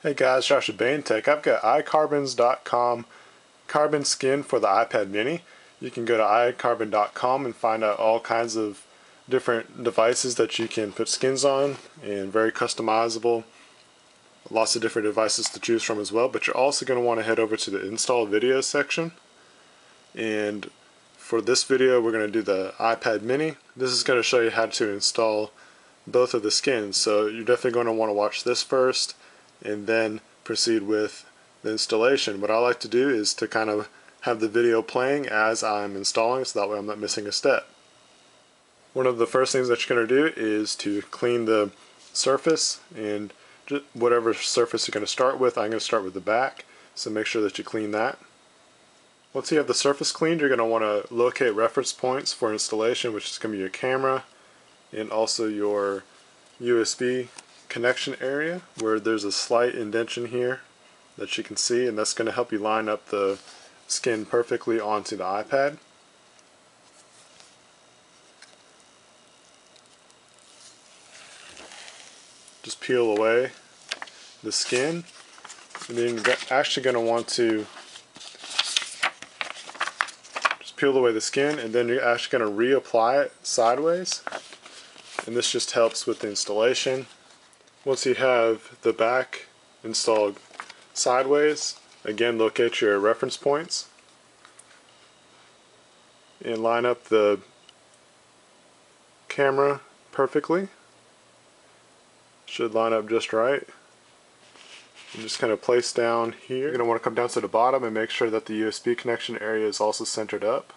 Hey guys, Joshua Bane Tech. I've got iCarbons.com carbon skin for the iPad mini. You can go to iCarbon.com and find out all kinds of different devices that you can put skins on, and very customizable. Lots of different devices to choose from as well, but you're also going to want to head over to the install video section. And for this video we're going to do the iPad mini. This is going to show you how to install both of the skins, so you're definitely going to want to watch this first and then proceed with the installation. What I like to do is to kind of have the video playing as I'm installing, so that way I'm not missing a step. One of the first things that you're going to do is to clean the surface, and whatever surface you're going to start with, I'm going to start with the back, so make sure that you clean that. Once you have the surface cleaned, you're going to want to locate reference points for installation, which is going to be your camera and also your USB connection area, where there's a slight indentation here that you can see, and that's going to help you line up the skin perfectly onto the iPad. Just peel away the skin, and then you're actually going to want to just peel away the skin, and then you're actually going to reapply it sideways, and this just helps with the installation. Once you have the back installed sideways, again locate your reference points and line up the camera perfectly. Should line up just right. And just kind of place down here. You're going to want to come down to the bottom and make sure that the USB connection area is also centered up.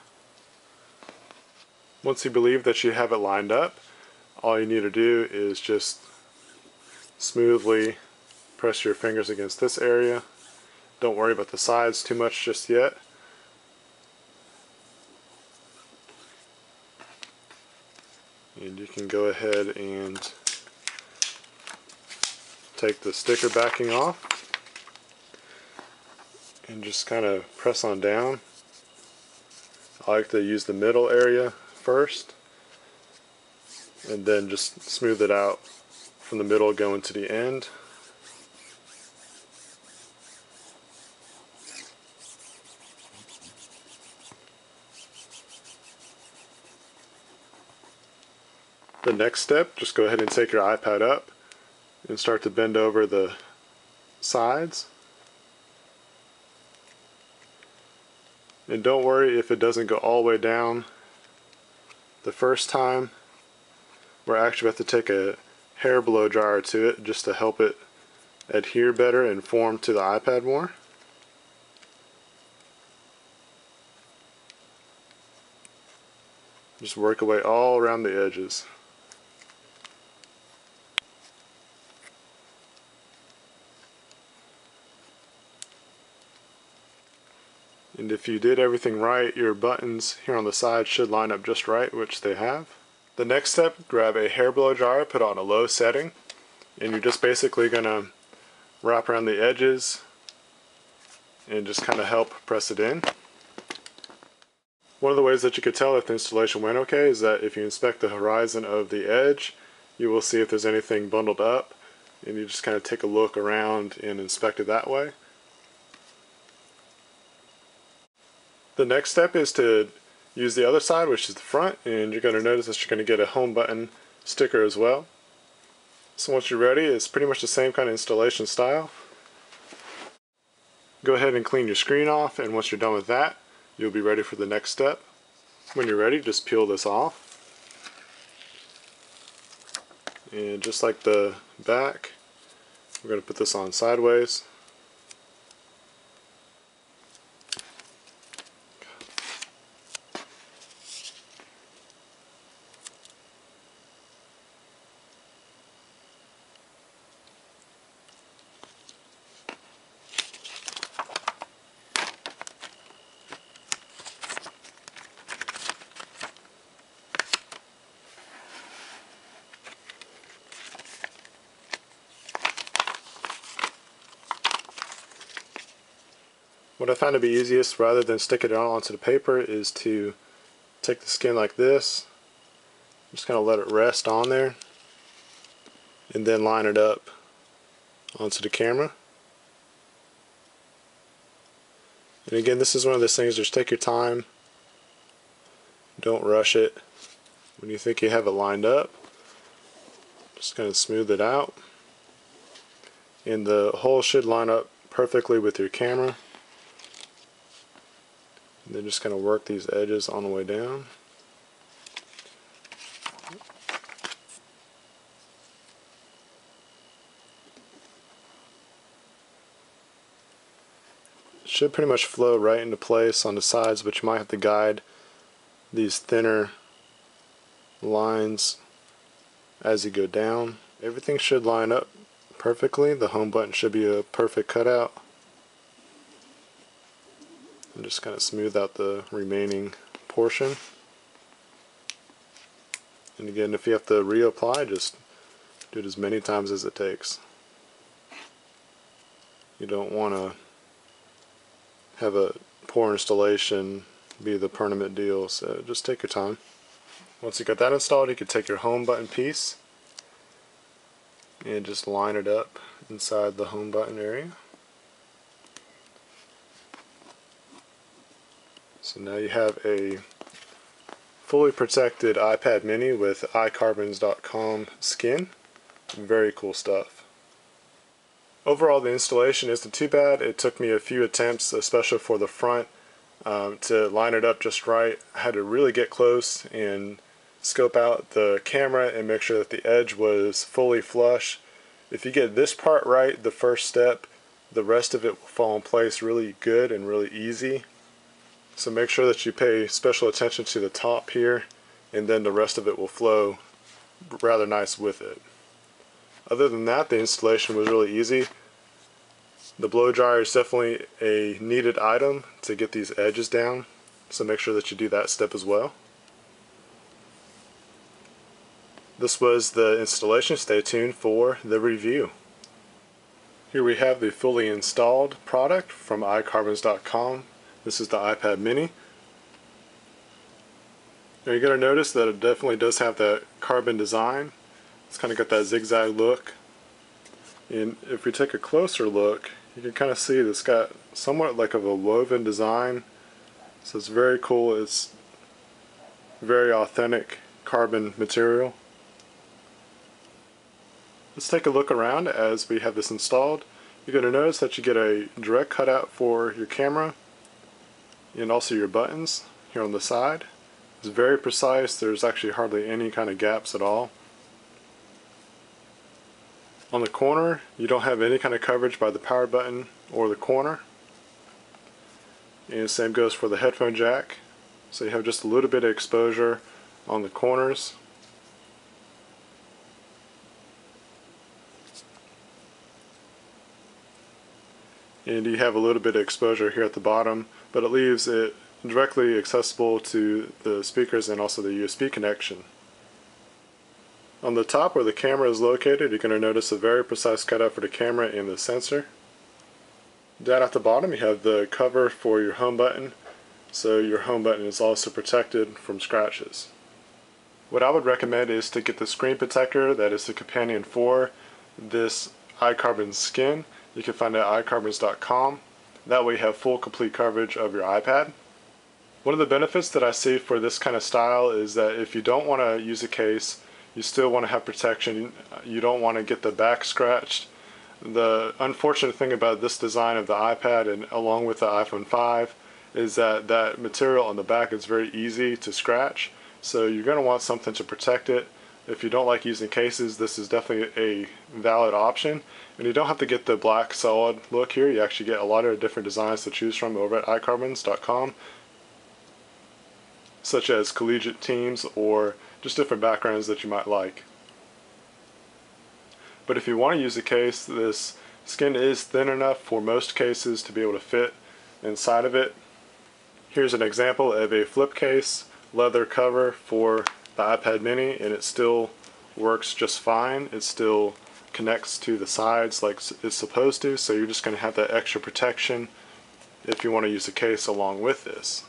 Once you believe that you have it lined up, all you need to do is just smoothly press your fingers against this area. Don't worry about the sides too much just yet. And you can go ahead and take the sticker backing off and just kind of press on down. I like to use the middle area first and then just smooth it out from the middle going to the end. The next step, just go ahead and take your iPad up and start to bend over the sides. And don't worry if it doesn't go all the way down the first time. We're actually about to take a hair blow dryer to it just to help it adhere better and form to the iPad more. Just work away all around the edges. And if you did everything right, your buttons here on the side should line up just right, which they have. The next step, grab a hair blow dryer, put on a low setting, and you're just basically going to wrap around the edges and just kind of help press it in. One of the ways that you could tell if the installation went okay is that if you inspect the horizon of the edge, you will see if there's anything bundled up, and you just kind of take a look around and inspect it that way. The next step is to use the other side, which is the front, and you're going to notice that you're going to get a home button sticker as well. So once you're ready, it's pretty much the same kind of installation style. Go ahead and clean your screen off, and once you're done with that, you'll be ready for the next step. When you're ready, just peel this off. And just like the back, we're going to put this on sideways. What I found to be easiest, rather than stick it onto the paper, is to take the skin like this, just kind of let it rest on there, and then line it up onto the camera. And again, this is one of those things, just take your time. Don't rush it. When you think you have it lined up, just kind of smooth it out. And the hole should line up perfectly with your camera. And then just kind of work these edges on the way down. It should pretty much flow right into place on the sides, but you might have to guide these thinner lines as you go down. Everything should line up perfectly. The home button should be a perfect cutout. And just kind of smooth out the remaining portion. And again, if you have to reapply, just do it as many times as it takes. You don't want to have a poor installation be the permanent deal, so just take your time. Once you got that installed, you can take your home button piece and just line it up inside the home button area. So now you have a fully protected iPad mini with iCarbons.com skin. Very cool stuff. Overall, the installation isn't too bad. It took me a few attempts, especially for the front, to line it up just right. I had to really get close and scope out the camera and make sure that the edge was fully flush. If you get this part right, the first step, the rest of it will fall in place really good and really easy. So make sure that you pay special attention to the top here, and then the rest of it will flow rather nice with it. Other than that, the installation was really easy. The blow dryer is definitely a needed item to get these edges down, so make sure that you do that step as well. This was the installation. Stay tuned for the review. Here we have the fully installed product from iCarbons.com. This is the iPad mini. Now you're going to notice that it definitely does have that carbon design. It's kind of got that zigzag look. And if we take a closer look, you can kind of see that it's got somewhat like of a woven design. So it's very cool. It's very authentic carbon material. Let's take a look around as we have this installed. You're going to notice that you get a direct cutout for your camera and also your buttons here on the side. It's very precise. There's actually hardly any kind of gaps at all. On the corner, you don't have any kind of coverage by the power button or the corner. And the same goes for the headphone jack. So you have just a little bit of exposure on the corners. And you have a little bit of exposure here at the bottom, but it leaves it directly accessible to the speakers and also the USB connection. On the top where the camera is located, you're going to notice a very precise cutout for the camera and the sensor. Down at the bottom you have the cover for your home button, so your home button is also protected from scratches. What I would recommend is to get the screen protector that is the companion for this iCarbons skin. You can find it at iCarbons.com. That way you have full complete coverage of your iPad. One of the benefits that I see for this kind of style is that if you don't want to use a case, you still want to have protection. You don't want to get the back scratched. The unfortunate thing about this design of the iPad and along with the iPhone 5 is that that material on the back is very easy to scratch. So you're going to want something to protect it. If you don't like using cases, this is definitely a valid option. And you don't have to get the black solid look here. You actually get a lot of different designs to choose from over at iCarbons.com, such as collegiate teams or just different backgrounds that you might like. But if you want to use a case, this skin is thin enough for most cases to be able to fit inside of it. Here's an example of a flip case leather cover for the iPad mini, and it still works just fine. It still connects to the sides like it's supposed to, so you're just going to have that extra protection if you want to use a case along with this.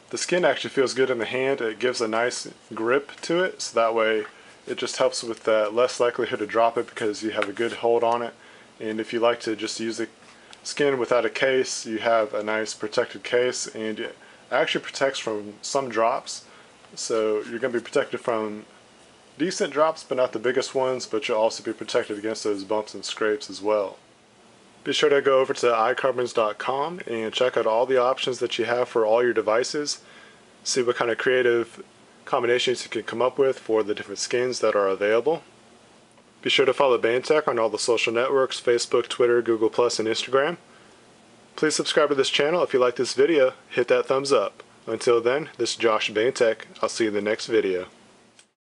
The skin actually feels good in the hand. It gives a nice grip to it, so that way it just helps with less likelihood to drop it because you have a good hold on it. And if you like to just use it skin without a case, you have a nice protected case, and it actually protects from some drops. So you're going to be protected from decent drops, but not the biggest ones, but you'll also be protected against those bumps and scrapes as well. Be sure to go over to iCarbons.com and check out all the options that you have for all your devices. See what kind of creative combinations you can come up with for the different skins that are available. Be sure to follow Bane Tech on all the social networks, Facebook, Twitter, Google+, and Instagram. Please subscribe to this channel. If you like this video, hit that thumbs up. Until then, this is Josh Bane Tech. I'll see you in the next video.